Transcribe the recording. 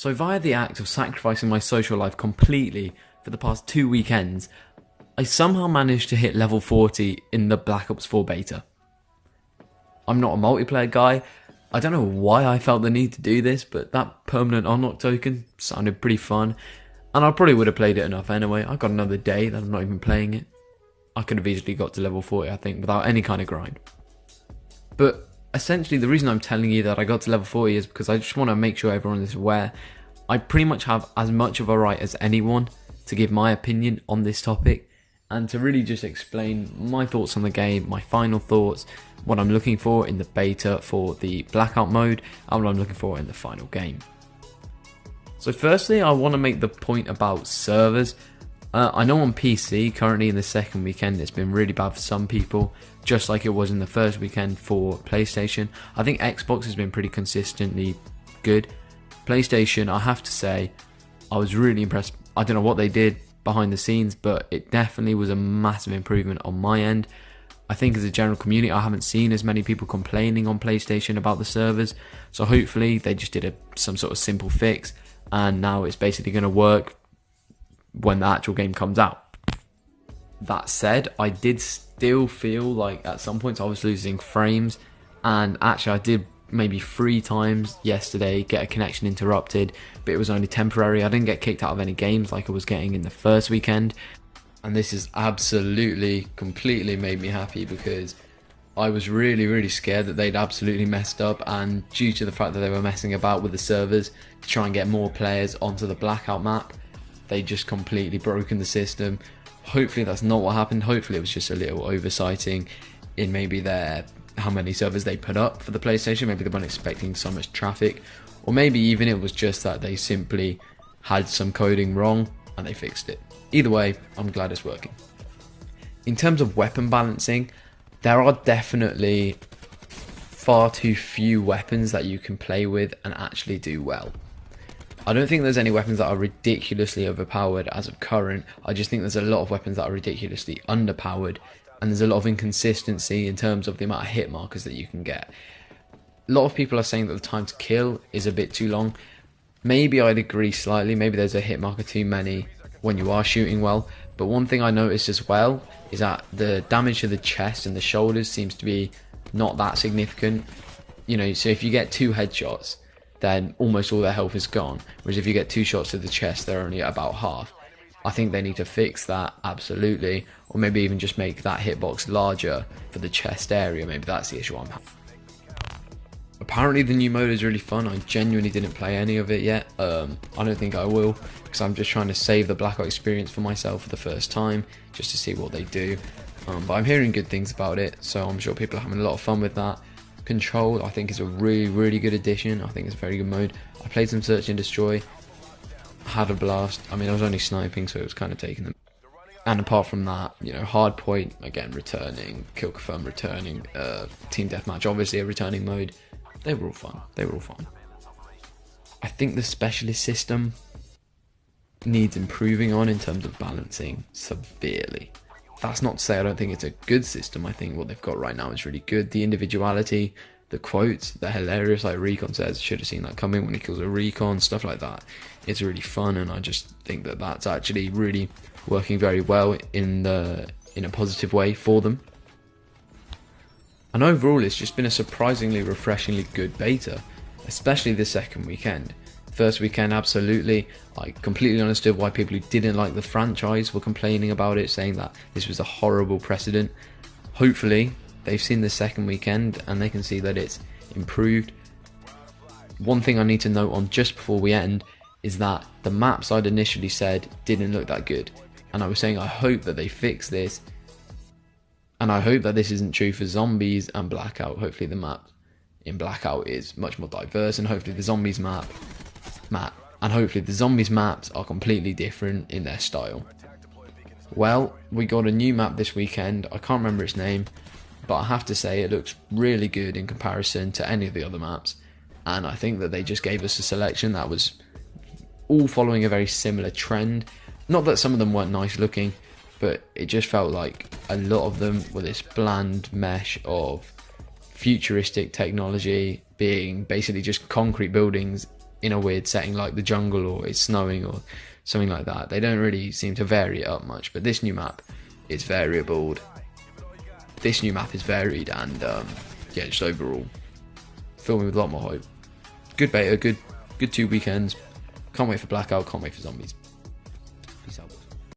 So via the act of sacrificing my social life completely for the past 2 weekends, I somehow managed to hit level 40 in the Black Ops 4 beta. I'm not a multiplayer guy. I don't know why I felt the need to do this, but that permanent unlock token sounded pretty fun, and I probably would have played it enough anyway. I got another day that I'm not even playing it. I could have easily got to level 40, I think, without any kind of grind. But essentially, the reason I'm telling you that I got to level 40 is because I just want to make sure everyone is aware. I pretty much have as much of a right as anyone to give my opinion on this topic, and to really just explain my thoughts on the game, my final thoughts, what I'm looking for in the beta for the Blackout mode, and what I'm looking for in the final game. So firstly, I want to make the point about servers. I know on PC, currently in the second weekend, it's been really bad for some people, just like it was in the first weekend for PlayStation. I think Xbox has been pretty consistently good. PlayStation, I have to say, I was really impressed. I don't know what they did behind the scenes, but it definitely was a massive improvement on my end. I think as a general community, I haven't seen as many people complaining on PlayStation about the servers, so hopefully they just did some sort of simple fix, and now it's basically going to work when the actual game comes out. That said, I did still feel like at some points I was losing frames, and actually I did maybe 3 times yesterday get a connection interrupted, but it was only temporary. I didn't get kicked out of any games like I was getting in the first weekend, and this has absolutely, completely made me happy, because I was really scared that they'd absolutely messed up, and due to the fact that they were messing about with the servers to try and get more players onto the Blackout map, they just completely broken the system. Hopefully that's not what happened. Hopefully it was just a little oversighting in maybe how many servers they put up for the PlayStation. Maybe they weren't expecting so much traffic, or maybe even it was just that they simply had some coding wrong and they fixed it. Either way, I'm glad it's working. In terms of weapon balancing, there are definitely far too few weapons that you can play with and actually do well. I don't think there's any weapons that are ridiculously overpowered as of current. I just think there's a lot of weapons that are ridiculously underpowered, and there's a lot of inconsistency in terms of the amount of hit markers that you can get. A lot of people are saying that the time to kill is a bit too long. Maybe I'd agree slightly. Maybe there's a hit marker too many when you are shooting well. But one thing I noticed as well is that the damage to the chest and the shoulders seems to be not that significant. You know, so if you get 2 headshots, then almost all their health is gone. Whereas if you get 2 shots to the chest, they're only at about half. I think they need to fix that, absolutely. Or maybe even just make that hitbox larger for the chest area. Maybe that's the issue I'm having. Apparently the new mode is really fun. I genuinely didn't play any of it yet. I don't think I will, because I'm just trying to save the Blackout experience for myself for the first time, just to see what they do. But I'm hearing good things about it, so I'm sure people are having a lot of fun with that. Control, I think, is a really good addition. I think it's a very good mode. I played some Search and Destroy, had a blast. I mean, I was only sniping, so it was kind of taking them. And apart from that, you know, Hardpoint, again, returning, Kill Confirm returning, Team Deathmatch, obviously a returning mode. They were all fun. I think the Specialist system needs improving on in terms of balancing severely. That's not to say I don't think it's a good system. I think what they've got right now is really good. The individuality, the quotes, they're hilarious. Like Recon says, should have seen that coming when he kills a Recon, stuff like that. It's really fun, and I just think that that's actually really working very well in a positive way for them. And overall, it's just been a surprisingly refreshingly good beta, especially the second weekend. First weekend, absolutely, I completely understood why people who didn't like the franchise were complaining about it, saying that this was a horrible precedent. Hopefully, they've seen the second weekend and they can see that it's improved. One thing I need to note on just before we end is that the maps I'd initially said didn't look that good. And I was saying I hope that they fix this. And I hope that this isn't true for Zombies and Blackout. Hopefully the map in Blackout is much more diverse, and hopefully the Zombies maps are completely different in their style. Well, we got a new map this weekend. I can't remember its name, but I have to say it looks really good in comparison to any of the other maps. And I think that they just gave us a selection that was all following a very similar trend. Not that some of them weren't nice looking, but it just felt like a lot of them were this bland mesh of futuristic technology being basically just concrete buildings in a weird setting like the jungle, or it's snowing or something like that. They don't really seem to vary it up much, but this new map is variable. This new map is varied, and yeah, just overall fill me with a lot more hope. Good beta, good 2 weekends. Can't wait for Blackout, can't wait for Zombies. Peace out.